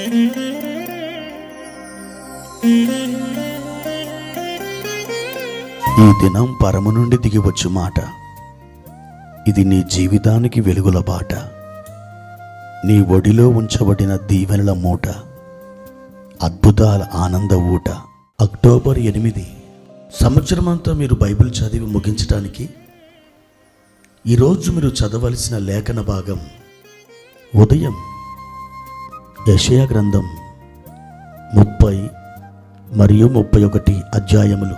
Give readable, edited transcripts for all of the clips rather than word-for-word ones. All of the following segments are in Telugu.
ఈ దినం పరము నుండి దిగివచ్చు మాట, ఇది నీ జీవితానికి వెలుగుల బాట, నీ ఒడిలో ఉంచబడిన దీవెనల మూట, అద్భుతాల ఆనంద ఊట. అక్టోబర్ 8. సంవత్సరమంతా మీరు బైబిల్ చదివి ముగించడానికి ఈరోజు మీరు చదవలసిన లేఖన భాగం ఉదయం యెషయా గ్రంథం 30 మరియు 31 అధ్యాయములు,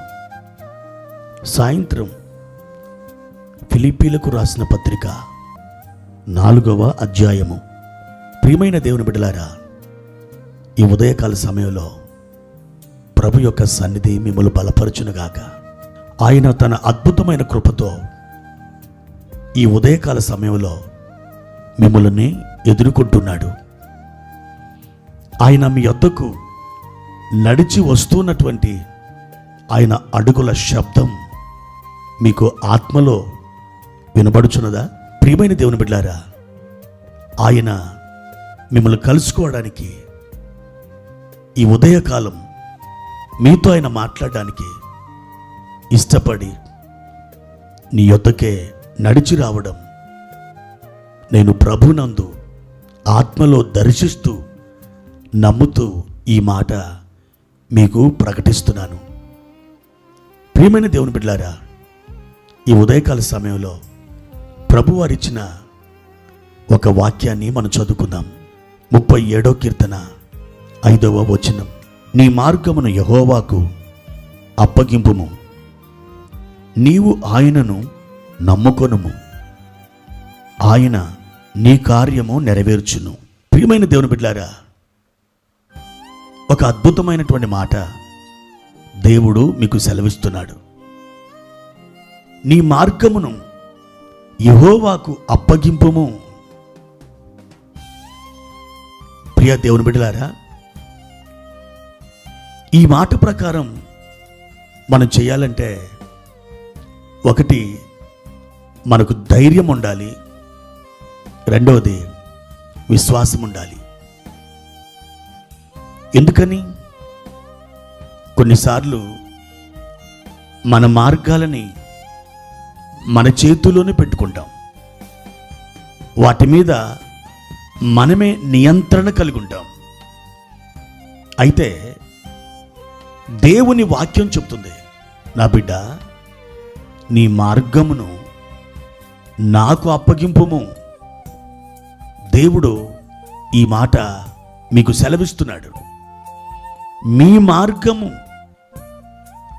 సాయంత్రం ఫిలిప్పీలకు రాసిన పత్రిక 4వ అధ్యాయము. ప్రియమైన దేవుని బిడ్డలారా, ఈ ఉదయకాల సమయంలో ప్రభు యొక్క సన్నిధి మిమ్మల్ని బలపరచునుగాక. ఆయన తన అద్భుతమైన కృపతో ఈ ఉదయకాల సమయంలో మిమ్మల్ని ఎదుర్కొంటున్నాడు. ఆయన మీ యొద్దకు నడిచి వస్తున్నటువంటి ఆయన అడుగుల శబ్దం మీకు ఆత్మలో వినబడుచున్నదా? ప్రియమైన దేవుని బిడ్డలారా, ఆయన మిమ్మల్ని కలుసుకోవడానికి ఈ ఉదయకాలం మీతో ఆయన మాట్లాడడానికి ఇష్టపడి నీ యొద్దకే నడిచి రావడం నేను ప్రభునందు ఆత్మలో దర్శిస్తూ నమ్ముతూ ఈ మాట మీకు ప్రకటిస్తున్నాను. ప్రియమైన దేవుని బిడ్డలారా, ఈ ఉదయకాల సమయంలో ప్రభువారిచ్చిన ఒక వాక్యాన్ని మనం చదువుకుందాం. 37వ కీర్తన 5వ వచనం. నీ మార్గమును యెహోవాకు అప్పగింపుము, నీవు ఆయనను నమ్ముకొనుము, ఆయన నీ కార్యము నెరవేర్చును. ప్రియమైన దేవుని బిడ్డలారా, ఒక అద్భుతమైనటువంటి మాట దేవుడు మీకు సెలవిస్తున్నాడు. నీ మార్గమును యెహోవాకు అప్పగింపుము. ప్రియ దేవుని బిడ్డలారా, ఈ మాట ప్రకారం మనం చేయాలంటే ఒకటి మనకు ధైర్యం ఉండాలి, రెండవది విశ్వాసం ఉండాలి. ఎందుకని? కొన్నిసార్లు మన మార్గాలని మన చేతుల్లోనే పెట్టుకుంటాం, వాటి మీద మనమే నియంత్రణ కలిగి ఉంటాం. అయితే దేవుని వాక్యం చెప్తుంది, నా బిడ్డ, నీ మార్గమును నాకు అప్పగింపుము. దేవుడు ఈ మాట మీకు సెలవిస్తున్నాడు. మీ మార్గము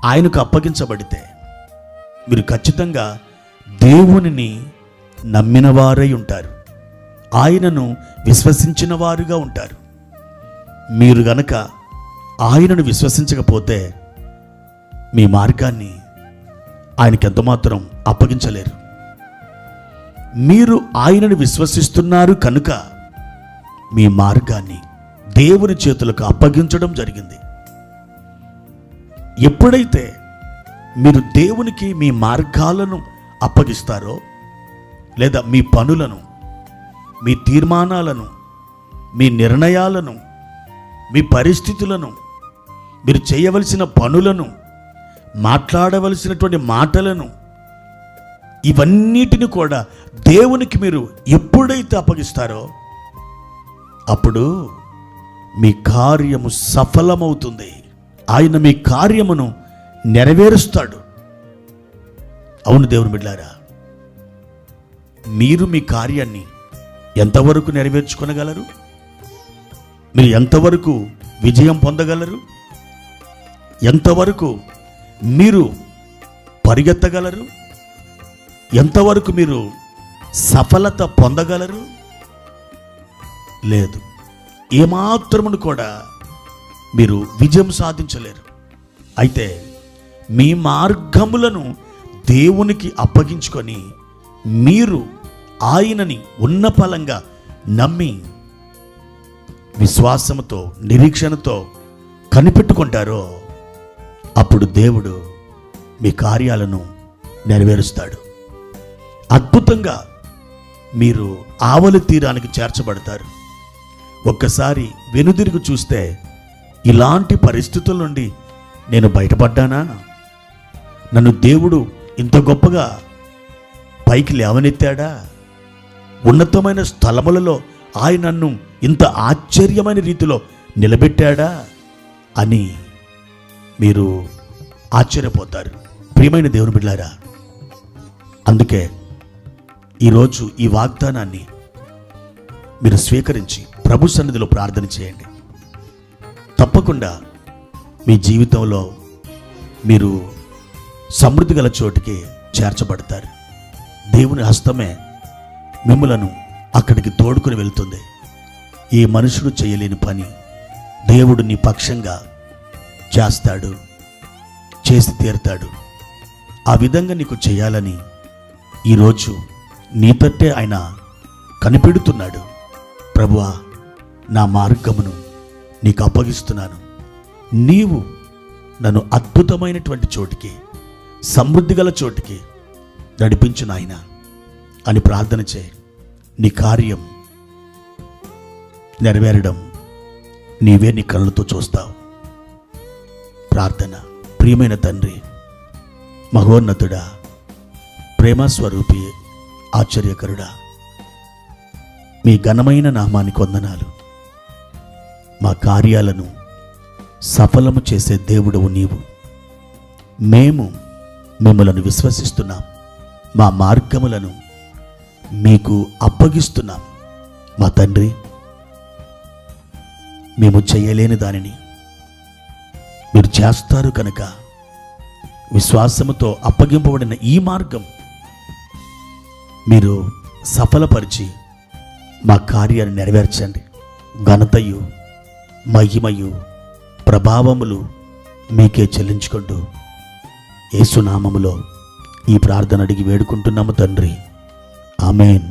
ఆయనకు అప్పగించబడితే మీరు ఖచ్చితంగా దేవునిని నమ్మిన వారై ఉంటారు, ఆయనను విశ్వసించిన వారుగా ఉంటారు. మీరు గనక ఆయనను విశ్వసించకపోతే మీ మార్గాన్ని ఆయనకి ఎంతమాత్రం అప్పగించలేరు. మీరు ఆయనను విశ్వసిస్తున్నారు కనుక మీ మార్గాన్ని దేవుని చేతులకు అప్పగించడం జరిగింది. ఎప్పుడైతే మీరు దేవునికి మీ మార్గాలను అప్పగిస్తారో, లేదా మీ పనులను, మీ తీర్మానాలను, మీ నిర్ణయాలను, మీ పరిస్థితులను, మీరు చేయవలసిన పనులను, మాట్లాడవలసినటువంటి మాటలను, ఇవన్నిటిని కూడా దేవునికి మీరు ఎప్పుడైతే అప్పగిస్తారో అప్పుడు మీ కార్యము సఫలమవుతుంది. ఆయన మీ కార్యమును నెరవేరుస్తాడు. అవును దేవుని బిడ్డలారా, మీరు మీ కార్యాన్ని ఎంతవరకు నెరవేర్చుకొనగలరు? మీరు ఎంతవరకు విజయం పొందగలరు? ఎంతవరకు మీరు పరిగెత్తగలరు? ఎంతవరకు మీరు సఫలత పొందగలరు? లేదు, ఏమాత్రమును కూడా మీరు విజయం సాధించలేరు. అయితే మీ మార్గములను దేవునికి అప్పగించుకొని మీరు ఆయనని ఉన్నపలంగా నమ్మి విశ్వాసముతో, నిరీక్షణతో కనిపెట్టుకుంటారో అప్పుడు దేవుడు మీ కార్యాలను నెరవేరుస్తాడు. అద్భుతంగా మీరు ఆవలి తీరానికి చేర్చబడతారు. ఒక్కసారి వెనుదిరిగి చూస్తే ఇలాంటి పరిస్థితుల నుండి నేను బయటపడ్డానా? నన్ను దేవుడు ఇంత గొప్పగా పైకి లేవనెత్తాడా? ఉన్నతమైన స్థలములలో ఆయన నన్ను ఇంత ఆశ్చర్యమైన రీతిలో నిలబెట్టాడా అని మీరు ఆశ్చర్యపోతారు. ప్రియమైన దేవుని బిడ్డలారా, అందుకే ఈరోజు ఈ వాగ్దానాన్ని మీరు స్వీకరించి ప్రభు సన్నిధిలో ప్రార్థన చేయండి. తప్పకుండా మీ జీవితంలో మీరు సమృద్ధి గల చోటికి చేర్చబడతారు. దేవుని హస్తమే మిమ్మలను అక్కడికి తోడుకుని వెళ్తుంది. ఈ మనుషుడు చేయలేని పని దేవుడు నీ పక్షంగా చేస్తాడు, చేసి తీరుతాడు. ఆ విధంగా నీకు చేయాలని ఈరోజు నీ తట్టే ఆయన కనిపెడుతున్నాడు. ప్రభువా, నా మార్గమును నీకు అప్పగిస్తున్నాను, నీవు నన్ను అద్భుతమైనటువంటి చోటికి, సమృద్ధి గల చోటికి నడిపించు నాయనా అని ప్రార్థన చేయి. నీ కార్యం నెరవేరడం నీవే నీ కళ్ళతో చూస్తావు. ప్రార్థన. ప్రియమైన తండ్రి, మహోన్నతుడా, ప్రేమస్వరూపి, ఆశ్చర్యకరుడా, మీ ఘనమైన నామానికి వందనాలు. మా కార్యాలను సఫలము చేసే దేవుడవు నీవు. మేము మిమ్మలను విశ్వసిస్తున్నాం, మా మార్గములను మీకు అప్పగిస్తున్నాం. మా తండ్రి, మేము చేయలేని దానిని మీరు చేస్తారు కనుక విశ్వాసముతో అప్పగింపబడిన ఈ మార్గం మీరు సఫలపరిచి మా కార్యాన్ని నెరవేర్చండి. ఘనతయు మహిమయు ప్రభావములు మీకే చెల్లించుకుంటూ యేసు నామములో ఈ ప్రార్థన అడిగి వేడుకుంటున్నాము తండ్రి. ఆమేన్.